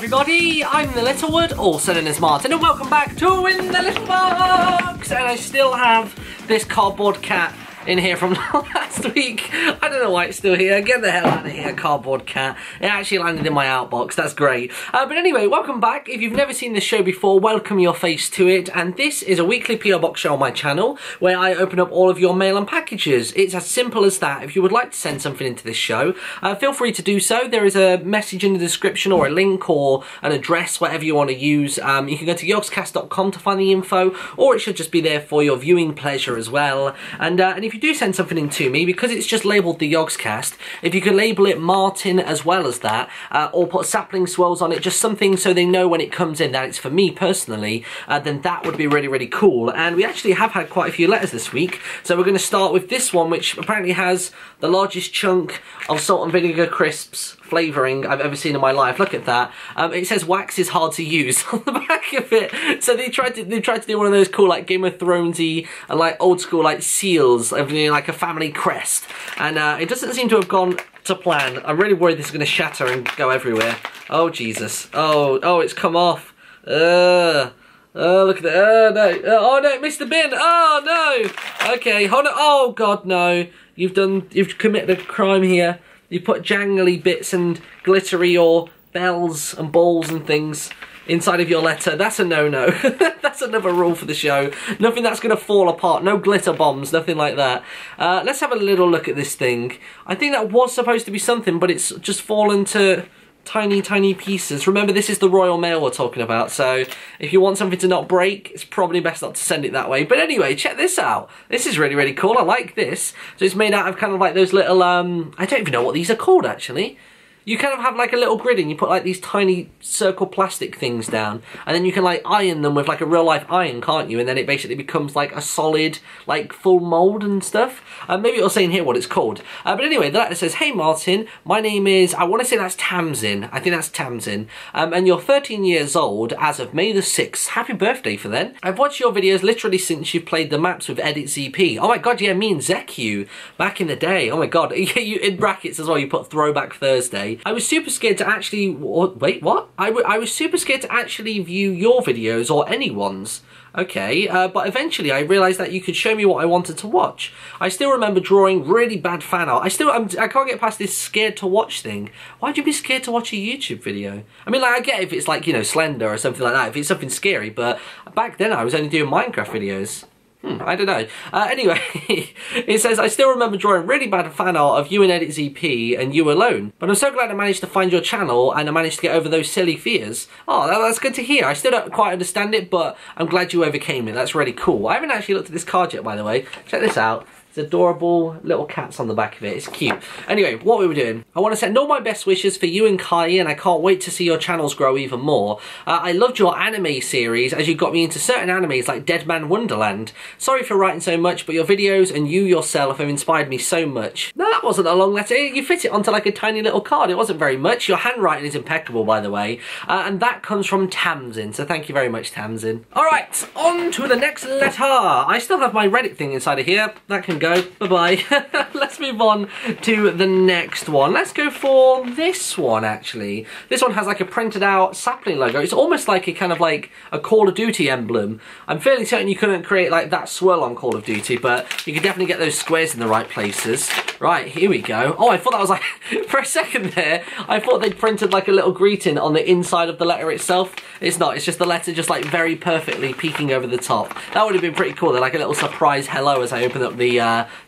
everybody, I'm InTheLittleWood, also known as Martin, and welcome back to InTheLittleBox! And I still have this cardboard cat in here from last week. I don't know why it's still here. Get the hell out of here, cardboard cat. It actually landed in my outbox. That's great. But anyway, welcome back. If you've never seen this show before, welcome your face to it. And this is a weekly PO Box show on my channel where I open up all of your mail and packages. It's as simple as that. If you would like to send something into this show, feel free to do so. There is a message in the description or a link or an address, whatever you want to use. You can go to Yogscast.com to find the info, or it should just be there for your viewing pleasure as well. And if you do send something in to me, because it's just labelled the Yogscast, if you could label it Martin as well as that, or put sapling swirls on it, just something so they know when it comes in that it's for me personally, then that would be really, really cool. And we actually have had quite a few letters this week, so we're going to start with this one, which apparently has the largest chunk of salt and vinegar crisps flavouring I've ever seen in my life. Look at that. It says wax is hard to use on the back of it. So they tried to do one of those cool like Game of Thronesy and like old school like seals of like a family crest, and it doesn't seem to have gone to plan. I'm really worried this is going to shatter and go everywhere. Oh Jesus. Oh, it's come off. Oh, look at that. Oh no. Oh no, it missed the bin. Oh no. Okay, hold on. Oh God, no. You've committed a crime here. You put jangly bits and glittery or bells and balls and things inside of your letter. That's a no-no. That's another rule for the show. Nothing that's going to fall apart. No glitter bombs, nothing like that. Let's have a little look at this thing. I think that was supposed to be something, but it's just fallen to tiny, tiny pieces. Remember, this is the Royal Mail we're talking about, so if you want something to not break, it's probably best not to send it that way. But anyway, check this out. This is really, really cool. I like this. So it's made out of kind of like those little, I don't even know what these are called, actually. You kind of have like a little grid and you put like these tiny circle plastic things down, and then you can like iron them with like a real life iron, can't you? And then it basically becomes like a solid, like full mould and stuff. Maybe it'll say in here what it's called. But anyway, the letter says, "Hey Martin, my name is," I want to say that's Tamin. I think that's Tamin. "And you're 13 years old as of May the 6th. Happy birthday for then. I've watched your videos literally since you've played the maps with Edit ZP. Oh my God, yeah, me and Zeku back in the day. Oh my God, you in brackets as well, you put Throwback Thursday. I was super scared to actually, wait, what? I was super scared to actually view your videos or anyone's. Okay, but eventually I realised that you could show me what I wanted to watch. I still remember drawing really bad fan art. I can't get past this scared to watch thing. Why'd you be scared to watch a YouTube video? I mean, like, I get if it's like, you know, Slender or something like that, if it's something scary, but back then I was only doing Minecraft videos. I don't know. Anyway, it says, "I still remember drawing really bad fan art of you and Edit ZP and you alone. But I'm so glad I managed to find your channel and I managed to get over those silly fears." Oh, that's good to hear. I still don't quite understand it, but I'm glad you overcame it. That's really cool. I haven't actually looked at this card yet, by the way. Check this out. It's adorable little cats on the back of it. It's cute. Anyway, what we were doing. I want to send all my best wishes for you and Kai, and I can't wait to see your channels grow even more. I loved your anime series as you got me into certain animes like Dead Man Wonderland. Sorry for writing so much, but your videos and you yourself have inspired me so much. No, that wasn't a long letter. You fit it onto like a tiny little card. It wasn't very much. Your handwriting is impeccable, by the way. And that comes from Tamin, so thank you very much, Tamin. Alright, on to the next letter. I still have my Reddit thing inside of here. That can go. Bye-bye. Let's move on to the next one. Let's go for this one, actually. This one has like a printed out sapling logo. It's almost like a kind of like a Call of Duty emblem. I'm fairly certain you couldn't create like that swirl on Call of Duty, but you could definitely get those squares in the right places. Right, here we go. Oh, I thought that was like, for a second there, I thought they'd printed like a little greeting on the inside of the letter itself. It's not, it's just the letter just like very perfectly peeking over the top. That would have been pretty cool. They're like a little surprise hello as I open up the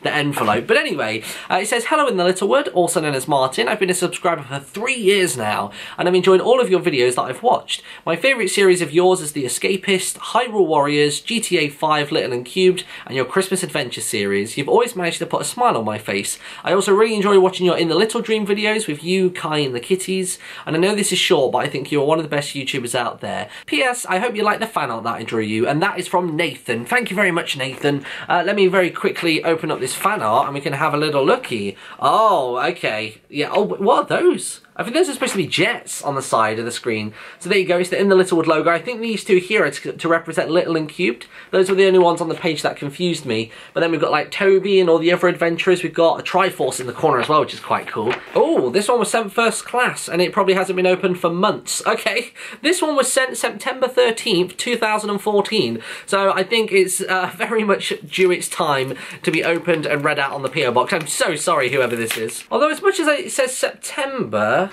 envelope. But anyway, it says, "Hello InTheLittleWood, also known as Martin. I've been a subscriber for 3 years now, and I've enjoyed all of your videos that I've watched. My favourite series of yours is The Escapist, Hyrule Warriors, GTA 5, Little and Cubed, and your Christmas Adventure series. You've always managed to put a smile on my face. I also really enjoy watching your In the Little Dream videos with you, Kai, and the kitties. And I know this is short, but I think you are one of the best YouTubers out there. P.S. I hope you like the fan art that I drew you." And that is from Nathan. Thank you very much, Nathan. Let me very quickly open open up this fan art and we can have a little looky. Oh, okay. Yeah, oh, what are those? I think those are supposed to be jets on the side of the screen. So there you go, it's the InTheLittleWood logo. I think these two here are to represent Little and Cubed. Those were the only ones on the page that confused me. But then we've got like Toby and all the other adventurers. We've got a Triforce in the corner as well, which is quite cool. Oh, this one was sent first class and it probably hasn't been opened for months. Okay, this one was sent September 13th, 2014. So I think it's very much due its time to be opened and read out on the PO box. I'm so sorry, whoever this is. Although as much as it says September,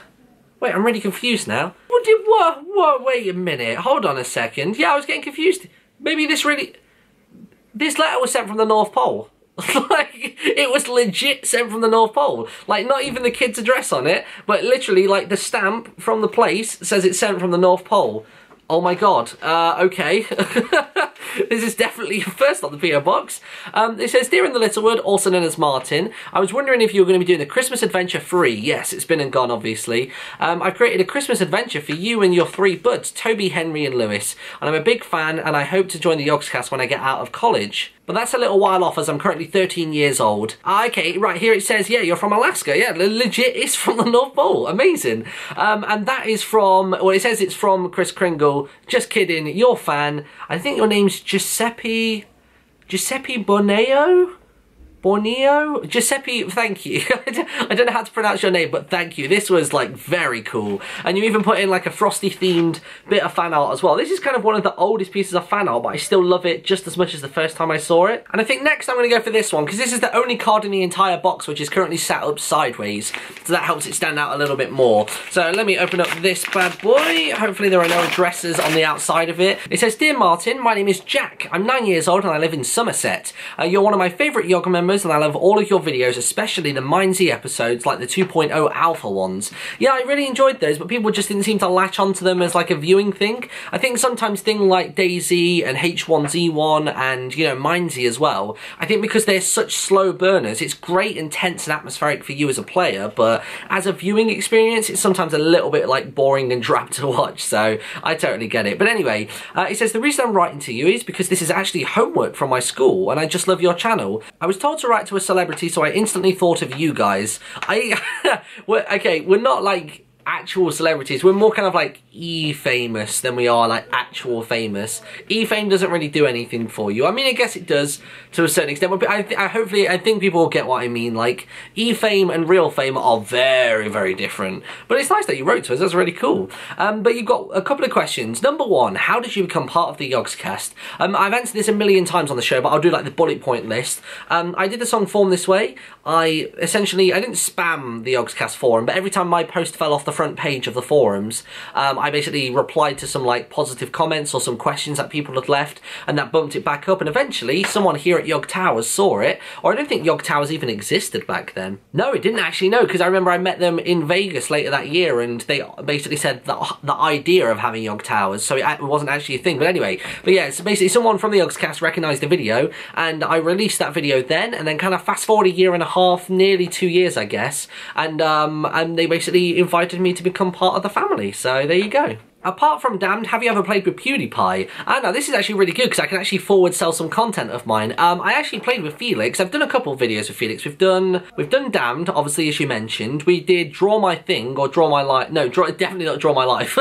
wait, I'm really confused now. What, wait a minute, hold on a second. Yeah, I was getting confused. Maybe this letter was sent from the North Pole. Like, it was legit sent from the North Pole. Like, not even the kid's address on it, but literally, like, the stamp from the place says it's sent from the North Pole. Oh my god, okay. This is definitely first on the PO box. It says, Dear InTheLittleWood, also known as Martin, I was wondering if you were going to be doing the Christmas adventure free. Yes, it's been and gone, obviously. I've created a Christmas adventure for you and your 3 buds, Toby, Henry and Lewis. And I'm a big fan and I hope to join the Yogscast when I get out of college. But that's a little while off as I'm currently 13 years old. Okay, right, here it says, yeah, you're from Alaska. Yeah, legit, it's from the North Pole. Amazing. And that is from, well, it says it's from Chris Kringle. Just kidding, your fan. I think your name's Giuseppe Borneo? Giuseppe, thank you. I don't know how to pronounce your name, but thank you. This was like very cool. And you even put in like a Frosty themed bit of fan art as well. This is kind of one of the oldest pieces of fan art, but I still love it just as much as the first time I saw it. And I think next I'm going to go for this one, because this is the only card in the entire box which is currently sat up sideways. So that helps it stand out a little bit more. So let me open up this bad boy. Hopefully there are no addresses on the outside of it. It says, Dear Martin, my name is Jack. I'm 9 years old and I live in Somerset. You're one of my favourite Yog members and I love all of your videos, especially the BYEEE episodes, like the 2.0 alpha ones. Yeah, I really enjoyed those, but people just didn't seem to latch onto them as like a viewing thing. I think sometimes things like DayZ and H1Z1 and, you know, BYEEE as well, I think because they're such slow burners, it's great and tense and atmospheric for you as a player, but as a viewing experience, it's sometimes a little bit like boring and drab to watch, so I totally get it. But anyway, it says, the reason I'm writing to you is because this is actually homework from my school and I just love your channel. I was told to write to a celebrity, so I instantly thought of you guys. Okay, we're not like actual celebrities, we're more kind of like E-famous than we are like actual famous. E-fame doesn't really do anything for you. I mean, I guess it does to a certain extent, but I think people will get what I mean. Like, E-fame and real fame are very, very different. But it's nice that you wrote to us, that's really cool. But you've got a couple of questions. Number one, how did you become part of the Yogscast? I've answered this a million times on the show, but I'll do like the bullet point list. I did the song Form This Way. I didn't spam the Yogscast forum, but every time my post fell off the front page of the forums, I basically replied to some like positive comments or some questions that people had left, and that bumped it back up, and eventually someone here at Yog Towers saw it, or I don't think Yog Towers even existed back then. No, it didn't actually, no, because I remember I met them in Vegas later that year, and they basically said that the idea of having Yog Towers, so it wasn't actually a thing, but anyway. But yeah, so basically someone from the Yogscast recognised the video, and I released that video then, and then kind of fast forward a year and a half, nearly 2 years I guess, and they basically invited me to become part of the family, so there you go. Apart from Damned, have you ever played with PewDiePie? No, this is actually really good because I can actually forward sell some content of mine. I actually played with Felix. I've done a couple of videos with Felix. We've done Damned, obviously, as you mentioned. We did Draw My Thing or Draw My Life. No, definitely not Draw My Life.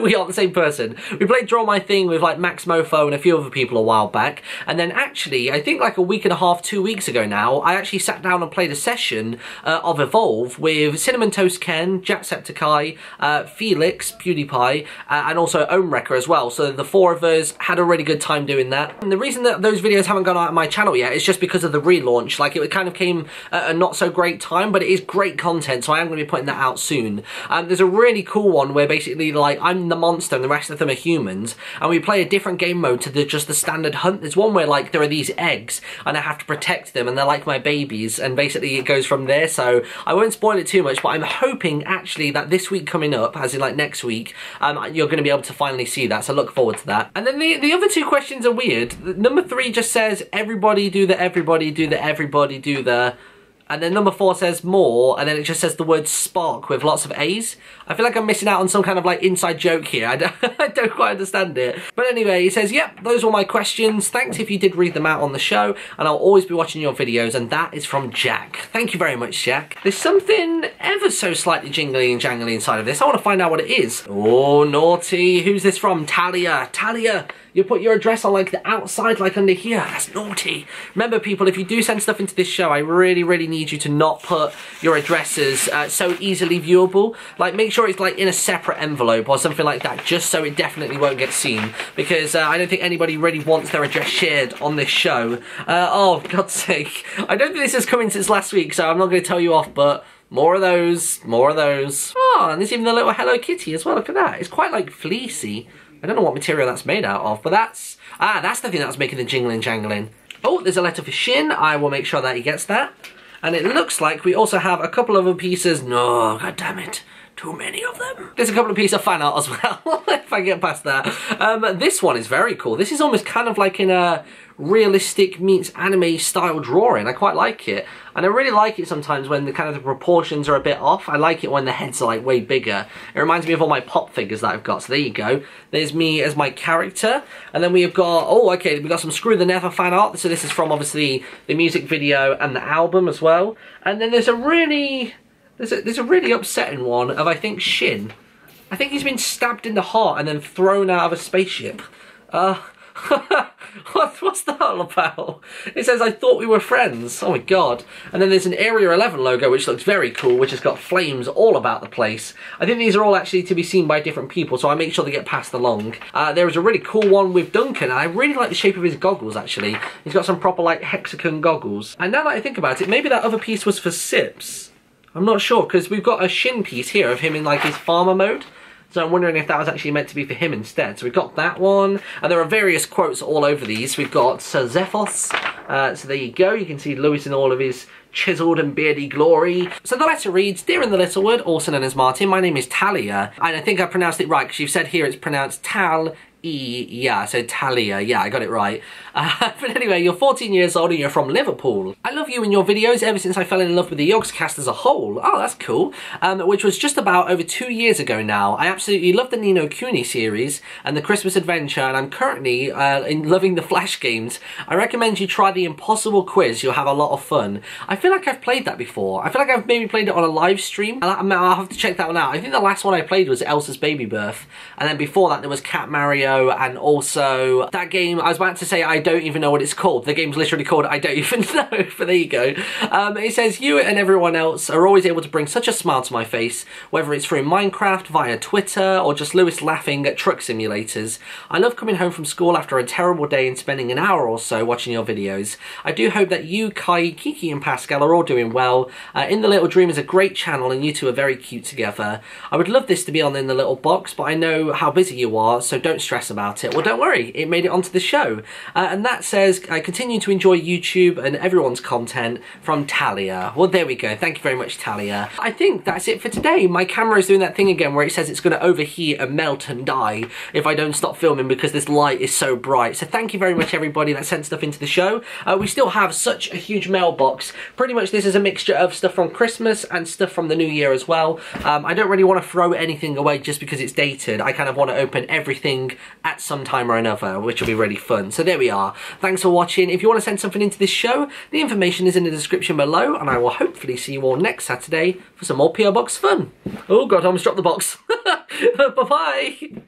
We aren't the same person. We played Draw My Thing with like Max Mofo and a few other people a while back. And then actually, I think like a week and a half, 2 weeks ago now, I actually sat down and played a session of Evolve with Cinnamon Toast Ken, Jacksepticeye, Felix, PewDiePie, and also Omewrecker as well. So the 4 of us had a really good time doing that. And the reason that those videos haven't gone out on my channel yet is just because of the relaunch. Like, it kind of came at a not so great time, but it is great content, so I am going to be putting that out soon. There's a really cool one where basically like I'm the monster and the rest of them are humans, and we play a different game mode to just the standard hunt. There's one where like there are these eggs and I have to protect them and they're like my babies, and basically it goes from there. So I won't spoil it too much, but I'm hoping actually that this week coming up, as in like next week, you're going to be able to finally see that, so look forward to that. And then the other 2 questions are weird. Number 3 just says, everybody do the, everybody do the, everybody do the... And then number 4 says more, and then it just says the word spark with lots of A's. I feel like I'm missing out on some kind of like inside joke here. I don't quite understand it. But anyway, it says, yep, those were my questions. Thanks if you did read them out on the show, and I'll always be watching your videos, and that is from Jack. Thank you very much, Jack. There's something ever so slightly jingly and jangly inside of this. I want to find out what it is. Oh, naughty. Who's this from? Talia. Talia. You put your address on like the outside, like under here. That's naughty. Remember, people, if you do send stuff into this show, I really, really need you to not put your addresses so easily viewable. Like, make sure it's like in a separate envelope or something like that, just so it definitely won't get seen. Because I don't think anybody really wants their address shared on this show. Oh, God's sake. I don't think this has come in since last week, so I'm not going to tell you off, but more of those, more of those. Oh, and there's even the little Hello Kitty as well. Look at that. It's quite like fleecy. I don't know what material that's made out of, but that's the thing that's making the jingling jangling. Oh, there's a letter for Shin. I will make sure that he gets that. And it looks like we also have a couple of other pieces. No, god damn it. Too many of them. There's a couple of pieces of fan art as well, if I get past that. This one is very cool. This is almost kind of like in a realistic meets anime style drawing. I quite like it. And I really like it sometimes when the kind of the proportions are a bit off. I like it when the heads are like way bigger. It reminds me of all my pop figures that I've got. So there you go. There's me as my character. And then we have got, oh, okay, we've got some Screw the Never fan art. So this is from obviously the music video and the album as well. And then there's a really, there's a really upsetting one of, I think, Shin. I think he's been stabbed in the heart and then thrown out of a spaceship. What's that all about? It says, I thought we were friends. Oh my god. And then there's an Area 11 logo, which looks very cool, which has got flames all about the place. I think these are all actually to be seen by different people, so I make sure they get passed along. There is a really cool one with Duncan, and I really like the shape of his goggles, actually. He's got some proper, like, hexagon goggles. And now that I think about it, maybe that other piece was for Sips. I'm not sure, because we've got a Shin piece here of him in, like, his farmer mode. So I'm wondering if that was actually meant to be for him instead. So we've got that one. And there are various quotes all over these. We've got Sir Zephos. So there you go. You can see Lewis in all of his chiseled and beardy glory. So the letter reads, Dear InTheLittleWood, also known as Martin, my name is Talia. And I think I pronounced it right, because you've said here it's pronounced yeah, so Talia, yeah, I got it right. But anyway, you're 14 years old and you're from Liverpool. I love you and your videos ever since I fell in love with the Yogscast as a whole. Oh, that's cool. Which was just about over 2 years ago now. I absolutely love the Ni no Kuni series and the Christmas Adventure, and I'm currently loving the Flash games. I recommend you try the Impossible Quiz. You'll have a lot of fun. I feel like I've played that before. I feel like I've maybe played it on a live stream. I'll have to check that one out. I think the last one I played was Elsa's Baby Birth, and then before that there was Cat Mario, and also that game, I was about to say I don't even know what it's called. The game's literally called I don't even know, but there you go. It says, you and everyone else are always able to bring such a smile to my face, whether it's through Minecraft, via Twitter, or just Lewis laughing at truck simulators. I love coming home from school after a terrible day and spending an hour or so watching your videos. I do hope that you, Kai, Kiki, and Pascal are all doing well. In the Little Dream is a great channel and you two are very cute together. I would love this to be on In the Little Box, but I know how busy you are, so don't stress about it. Well, don't worry, it made it onto the show. And that says, I continue to enjoy YouTube and everyone's content, from Talia. Well, there we go. Thank you very much, Talia. I think that's it for today. My camera is doing that thing again where it says it's going to overheat and melt and die if I don't stop filming because this light is so bright. So thank you very much, everybody that sent stuff into the show. We still have such a huge mailbox. Pretty much this is a mixture of stuff from Christmas and stuff from the new year as well. I don't really want to throw anything away just because it's dated. I kind of want to open everything at some time or another, which will be really fun. So there we are. Thanks for watching. If you want to send something into this show, the information is in the description below, and I will hopefully see you all next Saturday for some more PO Box fun. Oh god, I almost dropped the box. Bye bye.